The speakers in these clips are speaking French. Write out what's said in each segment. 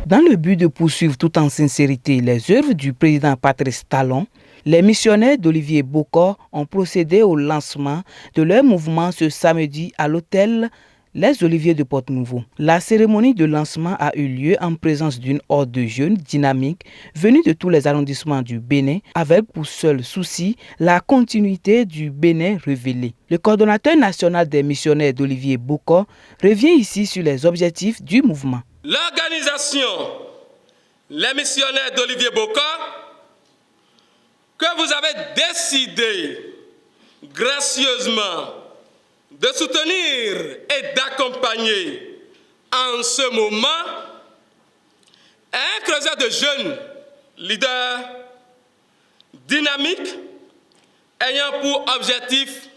Dans le but de poursuivre tout en sincérité les œuvres du président Patrice Talon, les missionnaires d'Olivier Bokor ont procédé au lancement de leur mouvement ce samedi à l'hôtel Les Oliviers de Porte-Nouveau. La cérémonie de lancement a eu lieu en présence d'une horde de jeunes dynamiques venus de tous les arrondissements du Bénin avec pour seul souci la continuité du Bénin révélé. Le coordonnateur national des missionnaires d'Olivier Bokor revient ici sur les objectifs du mouvement. L'organisation Les missionnaires d'Olivier Bokor, que vous avez décidé gracieusement de soutenir et d'accompagner en ce moment, est un creuset de jeunes leaders dynamiques ayant pour objectif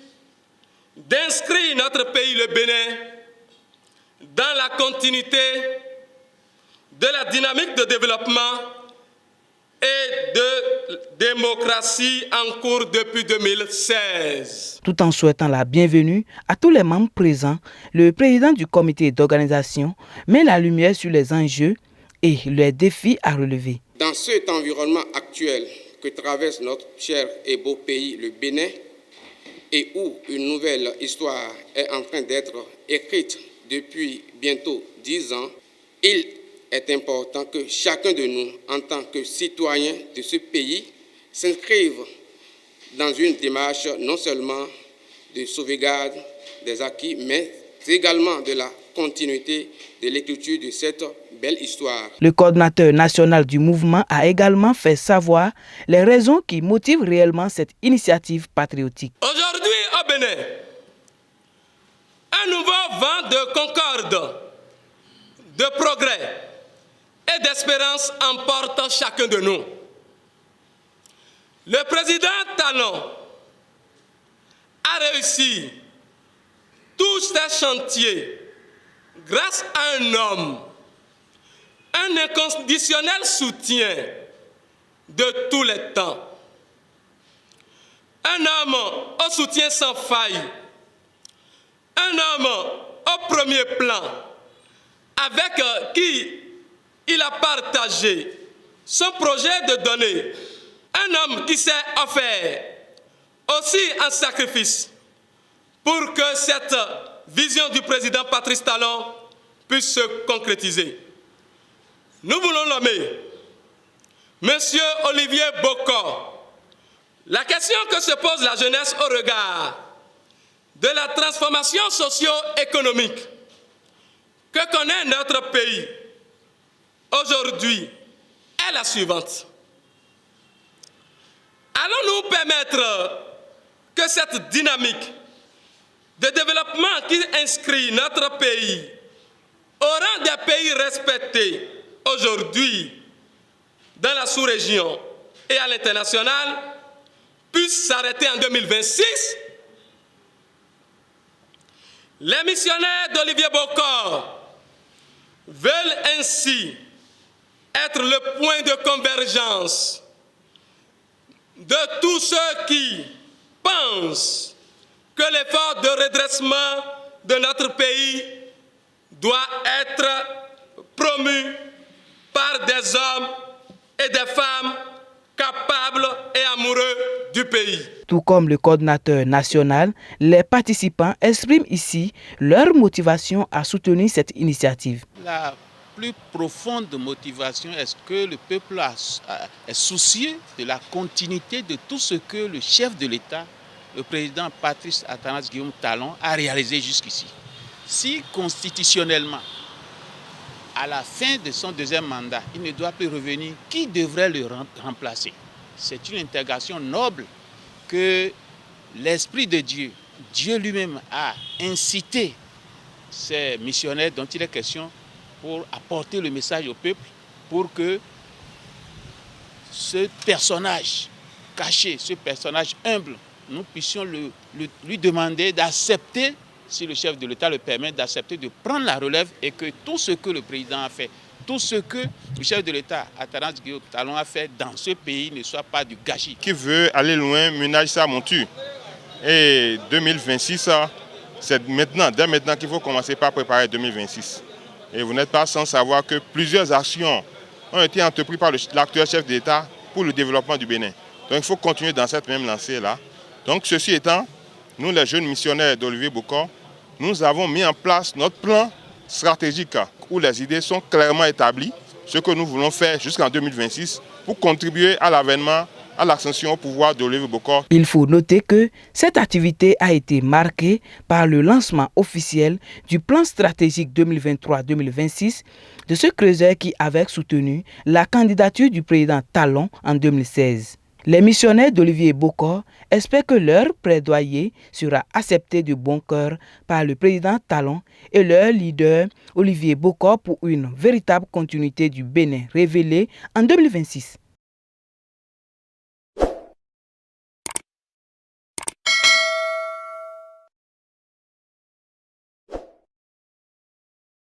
d'inscrire notre pays, le Bénin, dans la continuité de la dynamique de développement et de démocratie en cours depuis 2016. Tout en souhaitant la bienvenue à tous les membres présents, le président du comité d'organisation met la lumière sur les enjeux et les défis à relever. Dans cet environnement actuel que traverse notre cher et beau pays, le Bénin, et où une nouvelle histoire est en train d'être écrite depuis bientôt 10 ans, il est important que chacun de nous, en tant que citoyen de ce pays, s'inscrive dans une démarche non seulement de sauvegarde des acquis, mais également de la continuité de l'écriture de cette belle histoire. Le coordinateur national du mouvement a également fait savoir les raisons qui motivent réellement cette initiative patriotique. Aujourd'hui au Bénin, un nouveau vent de concorde, de progrès et d'espérance emporte chacun de nous. Le président Talon a réussi tous ces chantiers grâce à un homme, un inconditionnel soutien de tous les temps. Un homme au soutien sans faille, un homme au premier plan, avec qui il a partagé son projet de donner, un homme qui s'est offert aussi un sacrifice pour que cette vision du président Patrice Talon puisse se concrétiser. Nous voulons nommer Monsieur Olivier Bokor. La question que se pose la jeunesse au regard de la transformation socio-économique que connaît notre pays aujourd'hui est la suivante. Allons-nous permettre que cette dynamique de développement qui inscrit notre pays au rang des pays respectés aujourd'hui dans la sous-région et à l'international puisse s'arrêter en 2026? Les missionnaires d'Olivier Bokor veulent ainsi être le point de convergence de tous ceux qui pensent que l'effort de redressement de notre pays doit être promu par des hommes et des femmes capables et amoureux du pays. Tout comme le coordinateur national, les participants expriment ici leur motivation à soutenir cette initiative. La plus profonde motivation est que le peuple est soucieux de la continuité de tout ce que le chef de l'État, le président Patrice Athanase Guillaume Talon, a réalisé jusqu'ici. Si constitutionnellement, à la fin de son deuxième mandat, il ne doit plus revenir, qui devrait le remplacer? C'est une intégration noble que l'Esprit de Dieu, Dieu lui-même a incité ces missionnaires dont il est question pour apporter le message au peuple, pour que ce personnage caché, ce personnage humble, nous puissions lui demander d'accepter, si le chef de l'État le permet, d'accepter de prendre la relève et que tout ce que le président a fait, tout ce que le chef de l'État, Athanase Guillaume Talon, a fait dans ce pays ne soit pas du gâchis. Qui veut aller loin, ménage sa monture. Et 2026, c'est maintenant, dès maintenant qu'il faut commencer par préparer 2026. Et vous n'êtes pas sans savoir que plusieurs actions ont été entreprises par l'actuel chef d'État pour le développement du Bénin. Donc il faut continuer dans cette même lancée-là. Donc ceci étant, nous les jeunes missionnaires d'Olivier Bokor, nous avons mis en place notre plan stratégique où les idées sont clairement établies, ce que nous voulons faire jusqu'en 2026 pour contribuer à l'avènement, à l'ascension au pouvoir d'Olivier Bokor. Il faut noter que cette activité a été marquée par le lancement officiel du plan stratégique 2023-2026 de ce creuseur qui avait soutenu la candidature du président Talon en 2016. Les missionnaires d'Olivier Bokor espèrent que leur plaidoyer sera accepté de bon cœur par le président Talon et leur leader Olivier Bokor pour une véritable continuité du Bénin révélée en 2026.